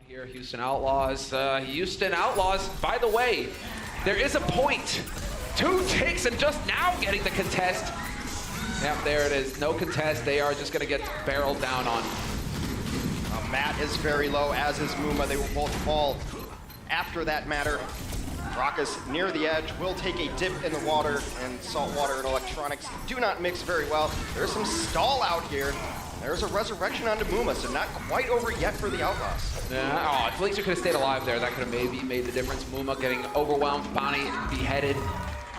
Here, Houston Outlaws. Houston Outlaws, by the way, there is a point. 2 takes and just now getting the contest. Yep, there it is. No contest. They are just going to get barreled down on. Matt is very low, as is Muma. They will both fall after that matter. Rockus near the edge will take a dip in the water, and salt water and electronics do not mix very well. There's some stall out here. There's a resurrection onto Muma, so not quite over yet for the Outlaws. Yeah. Oh, if Linkser could have stayed alive there, that could have maybe made the difference. Muma getting overwhelmed, Bonnie beheaded,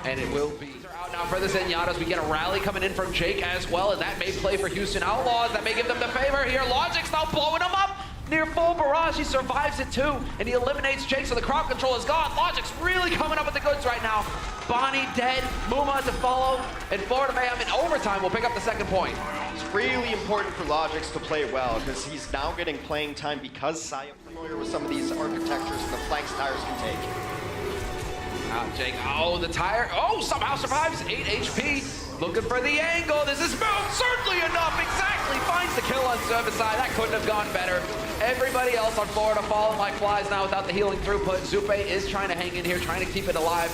and it will be out now for the Zenyatas. We get a rally coming in from Jake as well, and that may play for Houston Outlaws. That may give them the favor here. Logic's now blowing them up. Near full barrage, he survives it too, and he eliminates Jake, so the crowd control is gone. Logic's really coming up with the goods right now. Bonnie dead, Muma to follow, and Florida Mayhem in overtime will pick up the second point. It's really important for Logix to play well, because he's now getting playing time because Saebyeolbe is familiar with some of these architectures and the flanks tires can take. Now Jake, oh, the tire, oh, somehow survives, 8 HP. Looking for the angle, this is boom, certainly enough, exactly, finds the kill on service side, that couldn't have gone better. Everybody else on Florida falling like flies now without the healing throughput. Zupe is trying to hang in here, trying to keep it alive.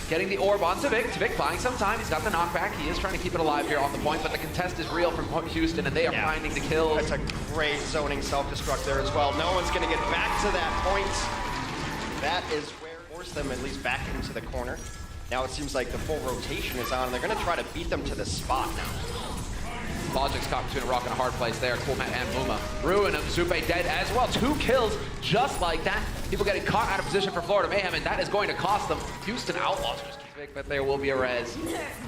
Getting the orb on Tvik. Tvik buying some time, he's got the knockback, he is trying to keep it alive here on the point, but the contest is real from Houston and they are finding the kills. That's a great zoning self-destruct there as well. No one's gonna get back to that point. That is where force them at least back into the corner. Now it seems like the full rotation is on, and they're going to try to beat them to the spot now. Logic's caught between a rock and a hard place there. Coolmat and Muma. Ruin of Zupe dead as well. 2 kills just like that. People getting caught out of position for Florida Mayhem, and that is going to cost them. Houston Outlaws just big, but there will be a res.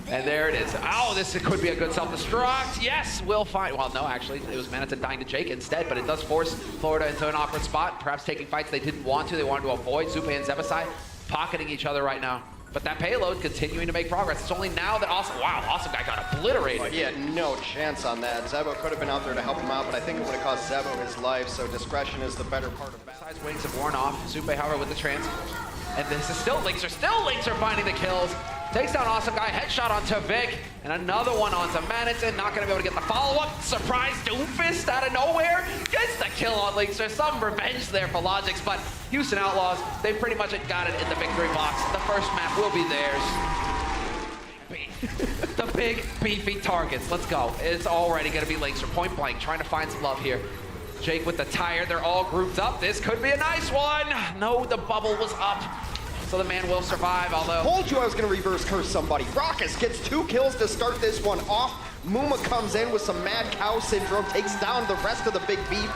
And there it is. Oh, this could be a good self-destruct. Yes, we'll find. Well, no, actually, it was Manatee dying to Jake instead, but it does force Florida into an awkward spot. Perhaps taking fights they didn't want to. They wanted to avoid. Zupe and Zebasai pocketing each other right now. But that payload continuing to make progress. It's only now that Awesome Guy got obliterated. He had no chance on that. Zebo could have been out there to help him out, but I think it would have cost Zebo his life, so discretion is the better part of that. Besides, wings have worn off. Zupe, however, with the trans. And this is still Linkser finding the kills. Takes down Awesome Guy, headshot onto Vic, and another one onto Manatee. Not gonna be able to get the follow-up. Surprise Doomfist out of nowhere. Gets the kill on Linkser. Some revenge there for Logix, but Houston Outlaws, they've pretty much got it in the victory box. The first map will be theirs. The big, beefy targets. Let's go. It's already gonna be Linkser, point blank, trying to find some love here. Jake with the tire, they're all grouped up. This could be a nice one. No, the bubble was up. So the man will survive, although... Told you I was going to reverse curse somebody. Rockus gets 2 kills to start this one off. Muma comes in with some mad cow syndrome, takes down the rest of the big beef.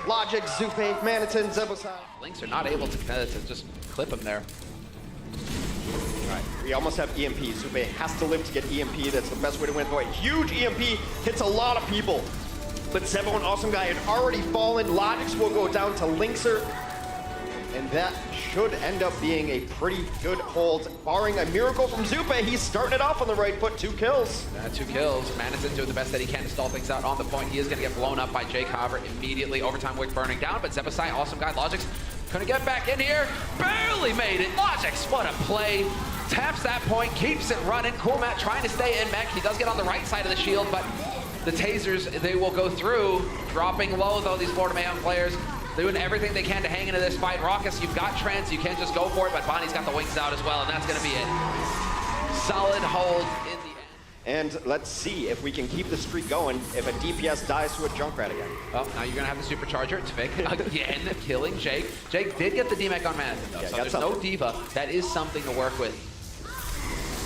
Logic, Zupe, Manatee, Zebasai. Links are not able to just clip him there. All right, we almost have EMP. Zupe has to live to get EMP. That's the best way to win. Boy, huge EMP hits a lot of people. But Zebo and Awesome Guy had already fallen. Logix will go down to Linkser. And that should end up being a pretty good hold. Barring a miracle from Zupe, he's starting it off on the right foot. 2 kills. 2 kills. Manatee doing the best that he can to stall things out on the point. He is going to get blown up by Jake, however, immediately. Overtime wick burning down, but Zebasai, Awesome Guy, Logix gonna get back in here. Barely made it. Logix, what a play. Taps that point, keeps it running. Coolmat trying to stay in mech. He does get on the right side of the shield, but the tasers, they will go through. Dropping low, though, these Florida Mayhem players. Doing everything they can to hang into this fight. Raucus, you've got trends, you can't just go for it, but Bonnie's got the wings out as well, and that's gonna be it. Solid hold in the end. And let's see if we can keep the streak going if a DPS dies to a Junkrat again. Oh, now you're gonna have the supercharger. Tvik again killing Jake. Jake did get the DMAC on Manatee, though, so there's no diva. That is something to work with.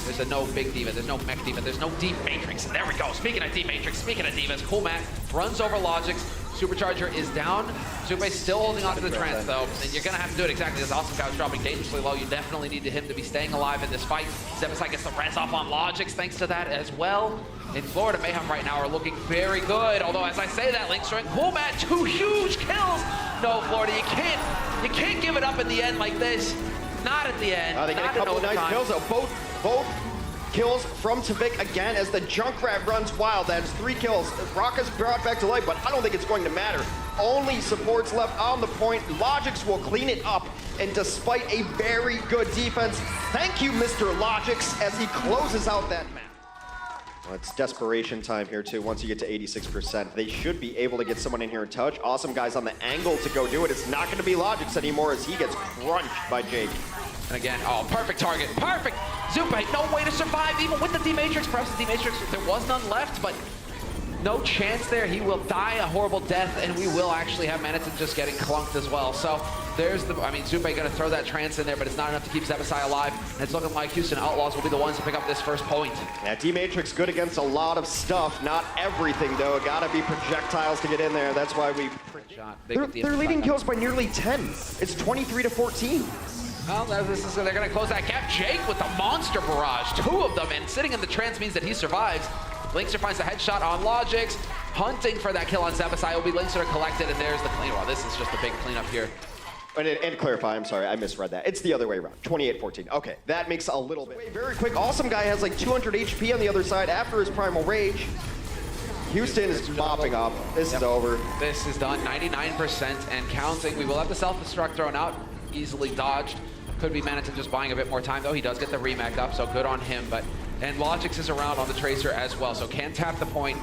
There's a no big diva, there's no mech diva, there's no deep matrix. And there we go. Speaking of deep matrix, speaking of divas, Coolmat runs over Logix. Supercharger is down. Zupe's still holding on to the trance, though. And you're going to have to do it exactly as Awesome Guy was dropping dangerously low. You definitely need him to be staying alive in this fight. Zebasai gets the res off on Logix thanks to that as well. And Florida Mayhem right now are looking very good. Although, as I say that, Linkser and Coolmat, 2 huge kills. No, Florida, you can't give it up in the end like this. Not at the end. They get a couple of nice kills, though. Both kills from Tvik again as the Junkrat runs wild. That is 3 kills. Rockus brought back to life, but I don't think it's going to matter. Only supports left on the point. Logix will clean it up, and despite a very good defense, thank you, Mr. Logix, as he closes out that match. Well, it's desperation time here too. Once you get to 86%, they should be able to get someone in here in touch. Awesome guys on the angle to go do it. It's not going to be Logic's anymore as he gets crunched by Jake. And again, oh, perfect target, perfect! Zupe, no way to survive, even with the D-Matrix. Perhaps the D-Matrix, there was none left, but no chance there. He will die a horrible death, and we will actually have Maniton just getting clunked as well. So there's the, I mean, Zupe gonna throw that trance in there, but it's not enough to keep Saebyeolbe alive. And it's looking like Houston Outlaws will be the ones to pick up this first point. Yeah, D-Matrix good against a lot of stuff, not everything though. Gotta be projectiles to get in there. That's why we... They're leading kills by nearly 10. It's 23-14. Well, they're going to close that gap. Jake with the monster barrage, 2 of them, and sitting in the trance means that he survives. Linkster finds the headshot on Logix, hunting for that kill on Saebyeolbe. Linkster collected, and there's the clean. Well, this is just a big cleanup here. And to clarify, I'm sorry, I misread that. It's the other way around, 28-14. Okay, that makes a little bit. Very quick, Awesome Guy has like 200 HP on the other side after his Primal Rage. Houston is mopping up. This is over. This is done, 99% and counting. We will have the self-destruct thrown out, easily dodged. Could be Maniton just buying a bit more time though. He does get the remake up, so good on him. And Logix is around on the Tracer as well, so can tap the point.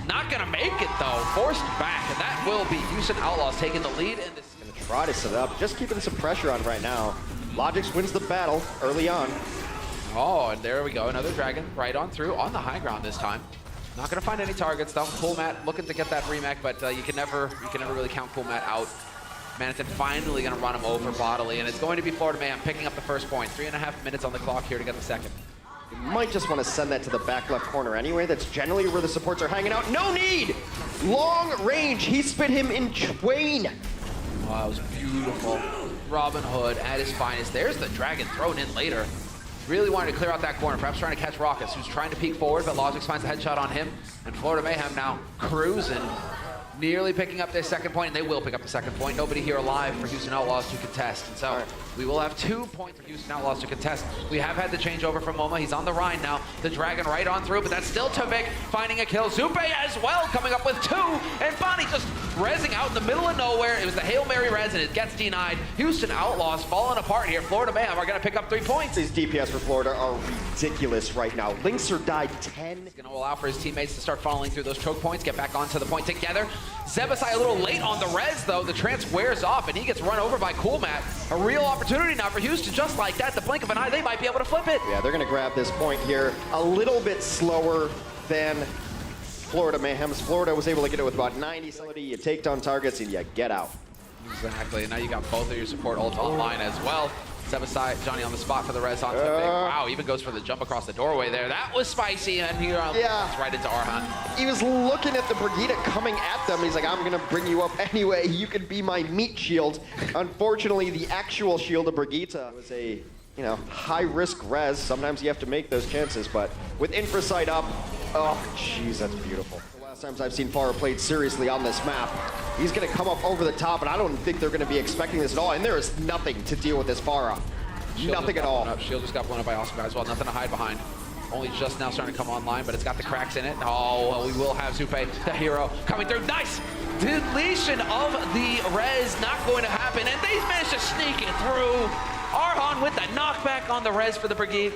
Not gonna make it though, forced back, and that will be Houston Outlaws taking the lead. And this gonna try to set it up, just keeping some pressure on right now. Logix wins the battle early on. Oh, and there we go, another dragon right on through on the high ground this time. Not gonna find any targets though. Cool Matt looking to get that remake, but you can never really count Cool Matt out. Maniton finally going to run him over bodily, and it's going to be Florida Mayhem picking up the first point. 3.5 minutes on the clock here to get the second. You might just want to send that to the back left corner anyway. That's generally where the supports are hanging out. No need! Long range. He spit him in twain. Oh, that was beautiful. Robin Hood at his finest. There's the dragon thrown in later. Really wanted to clear out that corner, perhaps trying to catch Raucus, who's trying to peek forward, but Logix finds the headshot on him, and Florida Mayhem now cruising. Nearly picking up their second point, and they will pick up the second point. Nobody here alive for Houston Outlaws to contest. And so we will have 2 points for Houston Outlaws to contest. We have had the changeover from Moma. He's on the Rhine now. The Dragon right on through, but that's still Tavik finding a kill. Zupe as well, coming up with 2. And Bonnie just rezzing out in the middle of nowhere. It was the Hail Mary res, and it gets denied. Houston Outlaws falling apart here. Florida Mayhem are going to pick up 3 points. These DPS for Florida are ridiculous right now. Linkster died 10. He's going to allow for his teammates to start falling through those choke points, get back onto the point together. Saebyeolbe a little late on the res, though. The trance wears off, and he gets run over by Cool Matt. A real opportunity now for Houston, just like that. The blink of an eye, they might be able to flip it. Yeah, they're going to grab this point here a little bit slower than Florida Mayhem's. Florida was able to get it with about 90. You take down targets, and you get out. Exactly. Now you got both of your support ults online as well. Saebyeolbe, Johnny on the spot for the res on Tavik. Wow, even goes for the jump across the doorway there. That was spicy, and he it's right into Arhan. He was looking at the Brigitte coming at them. He's like, I'm going to bring you up anyway. You can be my meat shield. Unfortunately, the actual shield of Brigitte was a, high-risk res. Sometimes you have to make those chances, but with Infrasight up, oh, jeez, that's beautiful. The last times I've seen Farah played seriously on this map, he's going to come up over the top, and I don't think they're going to be expecting this at all, and there is nothing to deal with this Farah. Nothing at all. Shield just got blown up by Awesome Guy as well. Nothing to hide behind. Only just now starting to come online, but it's got the cracks in it. Oh, well, we will have Zupe, the hero, coming through. Nice! Deletion of the res, not going to happen, and they managed to sneak it through. Arhan with the knockback on the res for the Brigade.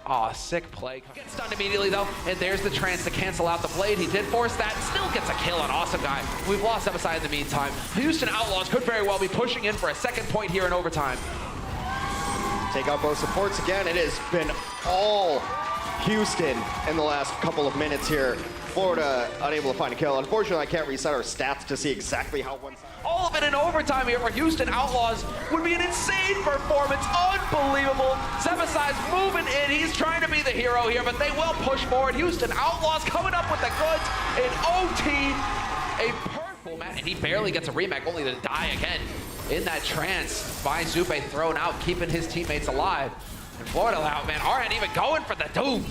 Aw, sick play. Gets stunned immediately though, and there's the trance to cancel out the blade. He did force that, still gets a kill on Awesome Guy. We've lost Saebyeolbe in the meantime. Houston Outlaws could very well be pushing in for a second point here in overtime. Take out both supports again. It has been all Houston in the last couple of minutes here. Florida unable to find a kill. Unfortunately, I can't reset our stats to see exactly how one... All of it in overtime here for Houston Outlaws would be an insane performance. Unbelievable. Saebyeolbe's moving in. He's trying to be the hero here, but they will push forward. Houston Outlaws coming up with the goods in OT. A purple man, and he barely gets a remake, only to die again in that trance by Zupe, thrown out, keeping his teammates alive. And Florida out, man. Arhan even going for the doom.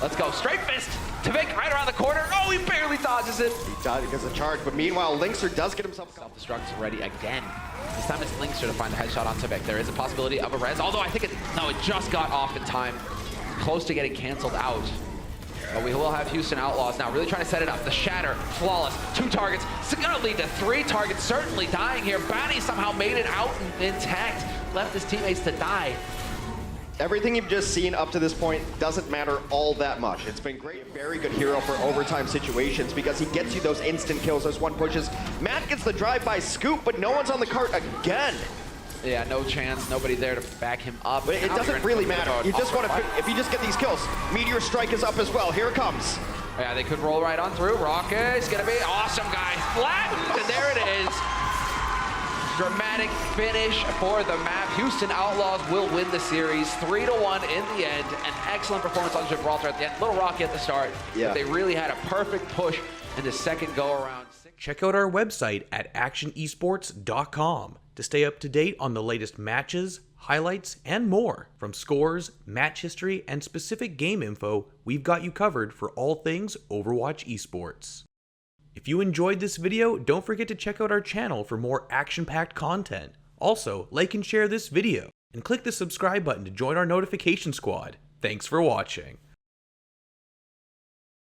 Let's go. Straight fist. Tavik right around the corner. Oh, he barely dodges it. He died because of charge, but meanwhile, Linkster does get himself... Self-destruct ready again. This time it's Linkster to find the headshot on Tavik. There is a possibility of a res, although I think it just got off in time. Close to getting canceled out. But we will have Houston Outlaws now really trying to set it up. The shatter, flawless, 2 targets. It's gonna lead to 3 targets, certainly dying here. Banny somehow made it out intact, left his teammates to die. Everything you've just seen up to this point doesn't matter all that much. It's been great, very good hero for overtime situations because he gets you those instant kills, those one pushes. Matt gets the drive-by scoop, but no one's on the cart again. Yeah, no chance, nobody there to back him up. But it doesn't really matter. You just want to, if you just get these kills, Meteor Strike is up as well. Here it comes. Yeah, they could roll right on through. Rocket's gonna be awesome, guys. Flattened, and there it is. Dramatic finish for the map. Houston Outlaws will win the series 3-1 in the end. An excellent performance on Gibraltar at the end. Little rocky at the start. Yeah. But they really had a perfect push in the second go-around. Check out our website at actionesports.com to stay up to date on the latest matches, highlights, and more. From scores, match history, and specific game info, we've got you covered for all things Overwatch esports. If you enjoyed this video, don't forget to check out our channel for more action-packed content. Also, like and share this video, and click the subscribe button to join our notification squad. Thanks for watching.